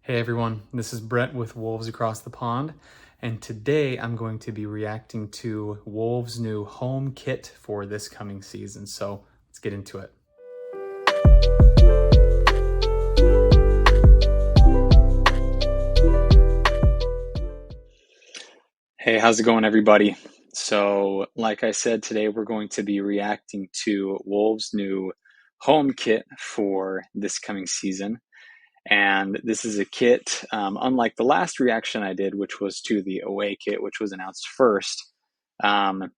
Hey everyone, this is Brett with Wolves Across the Pond, and today I'm going to be reacting to Wolves' new home kit for this coming season. So let's get into it. Hey, how's it going, everybody? So, like I said, today we're going to be reacting to Wolves' new home kit for this coming season. And this is a kit, unlike the last reaction I did, which was to the away kit, which was announced first. Um,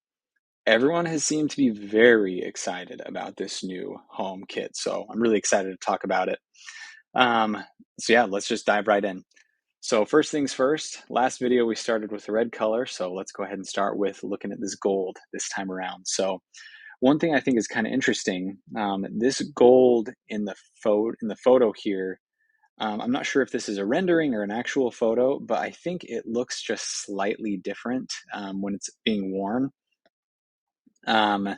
Everyone has seemed to be very excited about this new home kit, so I'm really excited to talk about it. Um, so yeah, let's just dive right in. So first things first, last video we started with the red color, so let's go ahead and start with looking at this gold this time around. So one thing I think is kind of interesting, this gold in the photo here. I'm not sure if this is a rendering or an actual photo, but I think it looks just slightly different when it's being worn. Um,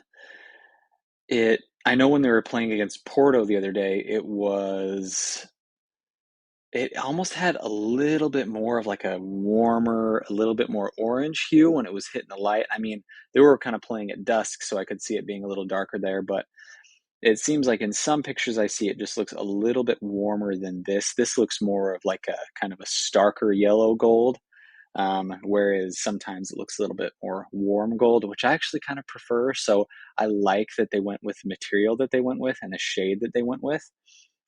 I know when they were playing against Porto the other day, it almost had a little bit more of like a warmer, a little bit more orange hue when it was hitting the light. I mean, they were kind of playing at dusk, so I could see it being a little darker there, but it seems like in some pictures I see it just looks a little bit warmer than this. This looks more of like a kind of a starker yellow gold, whereas sometimes it looks a little bit more warm gold, which I actually kind of prefer. So I like that they went with the material that they went with and the shade that they went with.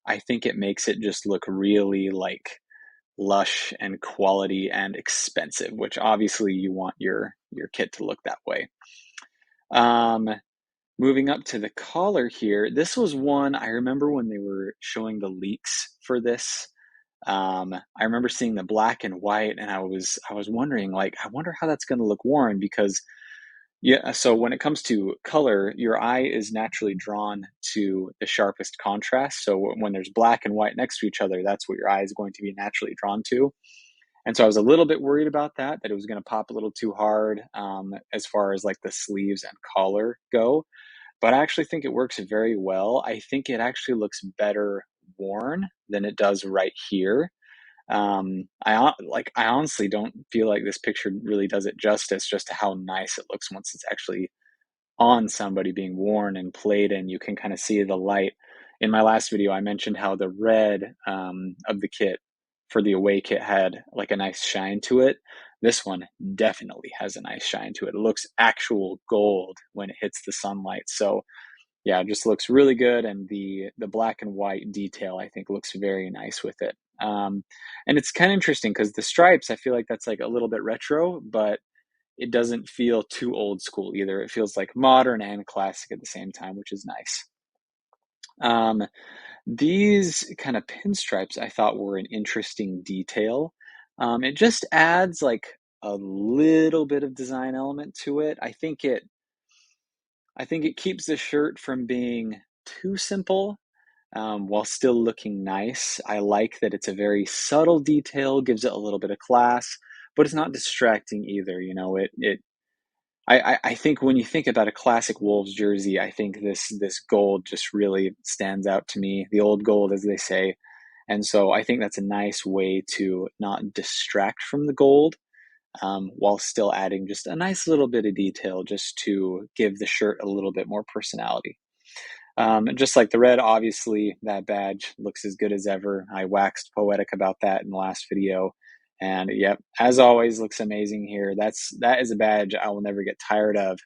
I think it makes it just look really like lush and quality and expensive, which obviously you want your kit to look that way. Um, Moving up to the collar here, this was one I remember when they were showing the leaks for this. I remember seeing the black and white, and I was wondering, like, I wonder how that's going to look worn because yeah. So when it comes to color, your eye is naturally drawn to the sharpest contrast. So when there's black and white next to each other, that's what your eye is going to be naturally drawn to. And so I was a little bit worried about that it was going to pop a little too hard as far as like the sleeves and collar go. But I actually think it works very well. I think it actually looks better worn than it does right here. I honestly don't feel like this picture really does it justice just to how nice it looks once it's actually on somebody being worn and played in. You can kind of see the light. In my last video, I mentioned how the red of the kit for the away kit had like a nice shine to it. This one definitely has a nice shine to it. It looks actual gold when it hits the sunlight. So yeah, it just looks really good, and the black and white detail I think looks very nice with it. And it's kind of interesting because the stripes, I feel like that's like a little bit retro, but it doesn't feel too old school either. It feels like modern and classic at the same time, which is nice. Um, these kind of pinstripes I thought were an interesting detail. It just adds like a little bit of design element to it. I think it keeps the shirt from being too simple while still looking nice. I like that it's a very subtle detail, gives it a little bit of class, but it's not distracting either. You know, I think when you think about a classic Wolves jersey, I think this gold just really stands out to me. The old gold, as they say, and so I think that's a nice way to not distract from the gold while still adding just a nice little bit of detail, just to give the shirt a little bit more personality. And just like the red, obviously, that badge looks as good as ever. I waxed poetic about that in the last video. And yep, as always, looks amazing here. That is a badge I will never get tired of.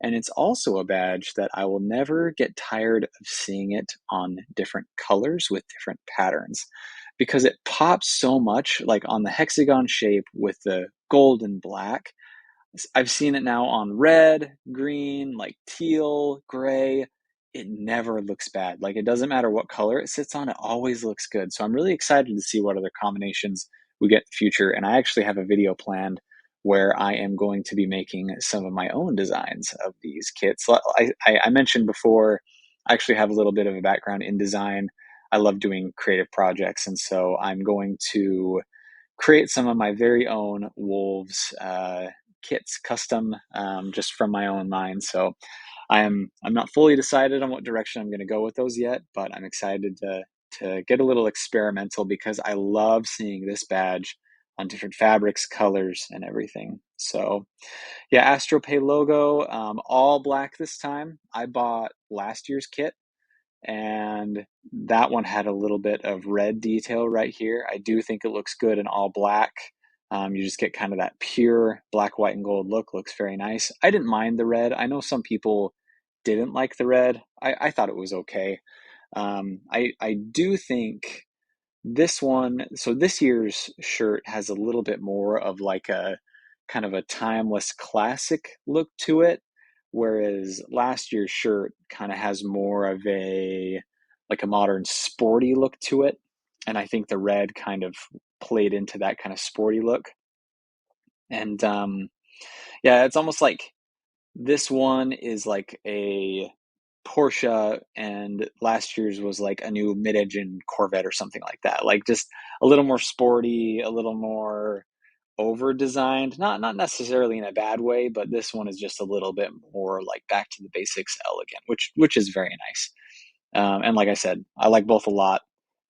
And it's also a badge that I will never get tired of seeing it on different colors with different patterns because it pops so much, like on the hexagon shape with the gold and black. I've seen it now on red, green, like teal, gray. It never looks bad. Like it doesn't matter what color it sits on, it always looks good. So I'm really excited to see what other combinations we get in the future. And I actually have a video planned where I am going to be making some of my own designs of these kits. I mentioned before, I actually have a little bit of a background in design. I love doing creative projects. And so I'm going to create some of my very own Wolves kits, custom, just from my own mind. So I'm not fully decided on what direction I'm going to go with those yet, but I'm excited to get a little experimental because I love seeing this badge on different fabrics, colors, and everything. So yeah, AstroPay logo, all black this time. I bought last year's kit, and that one had a little bit of red detail right here. I do think it looks good in all black. You just get kind of that pure black, white, and gold look. Looks very nice. I didn't mind the red. I know some people didn't like the red. I thought it was okay. I do think this one, so this year's shirt has a little bit more of like a kind of a timeless classic look to it, whereas last year's shirt kind of has more of a like a modern sporty look to it. And I think the red kind of played into that kind of sporty look. And yeah, it's almost like this one is like a Porsche, and last year's was like a new mid-engine Corvette or something like that. Like just a little more sporty, a little more over-designed. Not necessarily in a bad way, but this one is just a little bit more like back to the basics, elegant, which is very nice. And like I said, I like both a lot.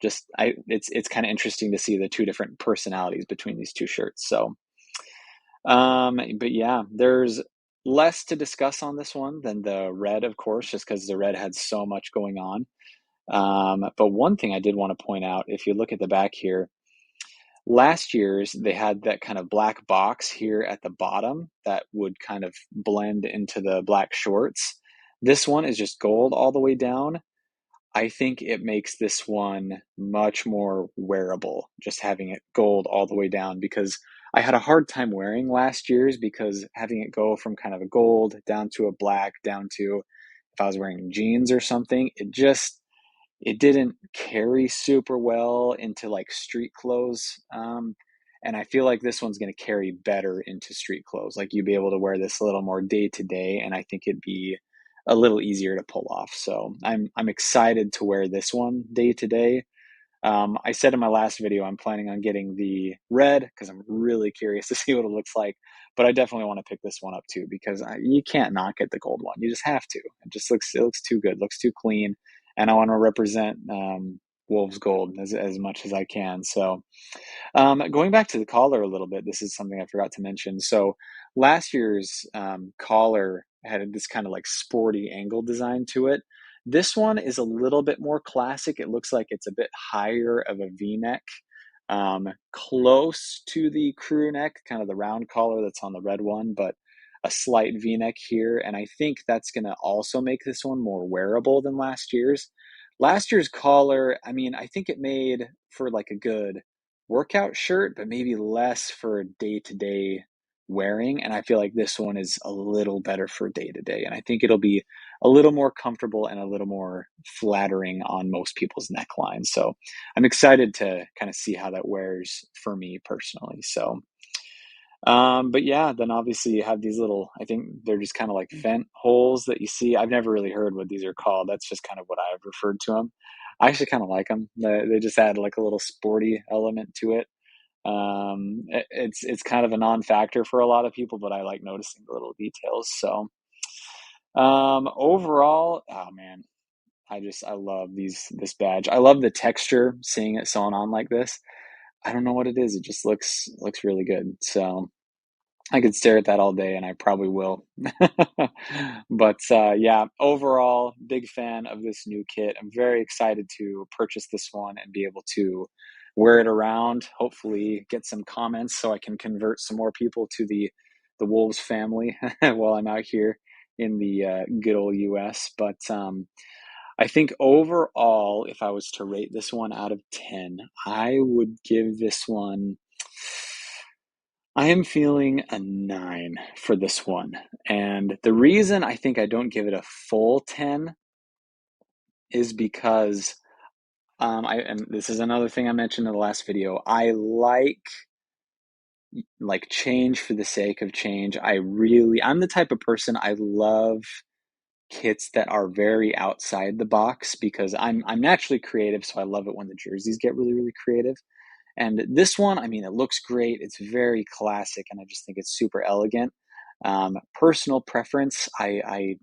Just it's kind of interesting to see the two different personalities between these two shirts. So but yeah, there's less to discuss on this one than the red, of course, just because the red had so much going on. But one thing I did want to point out, if you look at the back here, last year's they had that kind of black box here at the bottom that would kind of blend into the black shorts. This one is just gold all the way down. I think it makes this one much more wearable, just having it gold all the way down, because I had a hard time wearing last year's because having it go from kind of a gold down to a black down to if I was wearing jeans or something, it didn't carry super well into like street clothes. And I feel like this one's going to carry better into street clothes. Like you'd be able to wear this a little more day to day, and I think it'd be a little easier to pull off. So I'm excited to wear this one day to day. I said in my last video I'm planning on getting the red because I'm really curious to see what it looks like. But I definitely want to pick this one up too because you can't not get the gold one. You just have to. It looks too good, looks too clean, and I want to represent Wolves Gold as much as I can. So going back to the collar a little bit, this is something I forgot to mention. So last year's collar had this kind of like sporty angle design to it. This one is a little bit more classic. It looks like it's a bit higher of a V-neck, close to the crew neck, kind of the round collar that's on the red one, but a slight V-neck here. And I think that's going to also make this one more wearable than last year's. Last year's collar, I mean, I think it made for like a good workout shirt, but maybe less for day to day wearing. And I feel like this one is a little better for day to day. And I think it'll be a little more comfortable and a little more flattering on most people's necklines. So I'm excited to kind of see how that wears for me personally. So, but yeah, then obviously you have these little, I think they're just kind of like vent holes that you see. I've never really heard what these are called. That's just kind of what I've referred to them. I actually kind of like them. They just add like a little sporty element to it. It's kind of a non-factor for a lot of people, but I like noticing the little details. So, overall, oh man, I love this badge. I love the texture, seeing it sewn on like this. I don't know what it is. It just looks really good. So I could stare at that all day, and I probably will. But yeah, overall, big fan of this new kit. I'm very excited to purchase this one and be able to wear it around. Hopefully, get some comments so I can convert some more people to the Wolves family while I'm out here in the good old US. But I think overall, if I was to rate this one out of 10, I would give this one. I am feeling a 9 for this one. And the reason I think I don't give it a full 10 is because and this is another thing I mentioned in the last video. I like change for the sake of change. I'm the type of person, I love kits that are very outside the box because I'm naturally creative, so I love it when the jerseys get really, really creative. And this one, I mean, it looks great. It's very classic, and I just think it's super elegant. Personal preference, I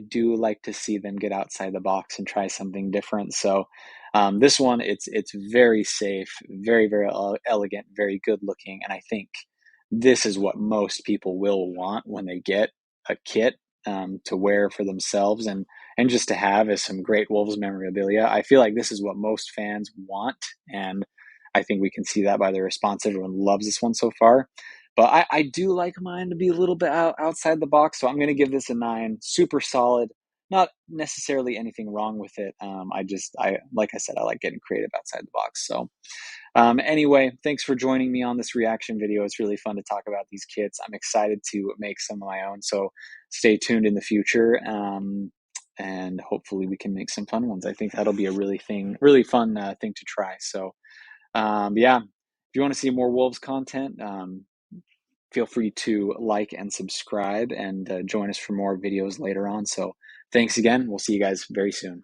do like to see them get outside the box and try something different. So This one, it's very safe, very elegant, very good looking, and I think this is what most people will want when they get a kit to wear for themselves and just to have as some great Wolves memorabilia. I feel like this is what most fans want, and I think we can see that by the response. Everyone loves this one so far. But I do like mine to be a little bit outside the box, so I'm going to give this a 9. Super solid. Not necessarily anything wrong with it. I like I said, I like getting creative outside the box. So anyway, thanks for joining me on this reaction video. It's really fun to talk about these kits. I'm excited to make some of my own. So stay tuned in the future. And hopefully we can make some fun ones. I think that'll be a really fun thing to try. So yeah, if you want to see more Wolves content, feel free to like and subscribe and join us for more videos later on. So thanks again. We'll see you guys very soon.